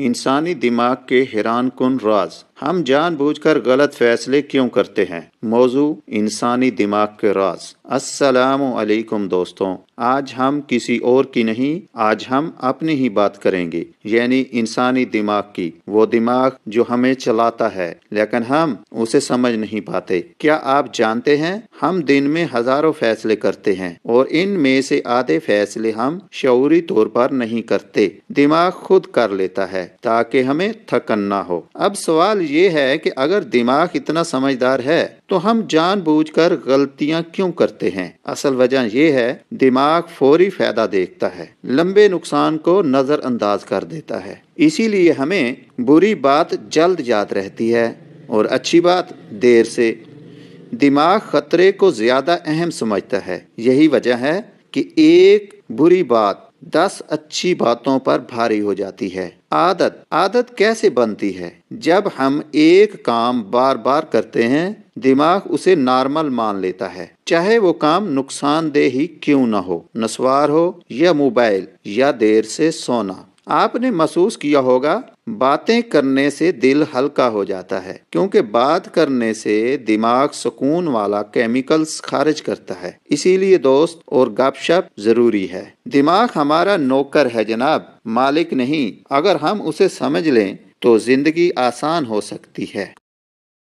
इंसानी दिमाग के हैरान कुन राज। हम जानबूझकर गलत फैसले क्यों करते हैं? मौजू इंसानी दिमाग के राज। अस्सलामु अलैकुम दोस्तों, आज हम किसी और की नहीं, आज हम अपनी ही बात करेंगे, यानी इंसानी दिमाग की। वो दिमाग जो हमें चलाता है लेकिन हम उसे समझ नहीं पाते। क्या आप जानते हैं, हम दिन में हजारों फैसले करते हैं और इनमें से आधे फैसले हम शऊरी तौर पर नहीं करते, दिमाग खुद कर लेता है ताकि हमें थकन ना हो। अब सवाल ये है कि अगर दिमाग इतना समझदार है तो हम जानबूझकर गलतियां क्यों करते हैं? असल वजह यह है, दिमाग फौरी फायदा देखता है, लंबे नुकसान को नजरअंदाज कर देता है। इसीलिए हमें बुरी बात जल्द याद रहती है और अच्छी बात देर से। दिमाग खतरे को ज्यादा अहम समझता है। यही वजह है कि एक बुरी बात 10 अच्छी बातों पर भारी हो जाती है। आदत कैसे बनती है? जब हम एक काम बार बार करते हैं, दिमाग उसे नॉर्मल मान लेता है, चाहे वो काम नुकसानदेह ही क्यों न हो, नस्वार हो या मोबाइल या देर से सोना। आपने महसूस किया होगा, बातें करने से दिल हल्का हो जाता है, क्योंकि बात करने से दिमाग सुकून वाला केमिकल्स खारिज करता है। इसीलिए दोस्त और गपशप जरूरी है। दिमाग हमारा नौकर है जनाब, मालिक नहीं। अगर हम उसे समझ लें तो जिंदगी आसान हो सकती है।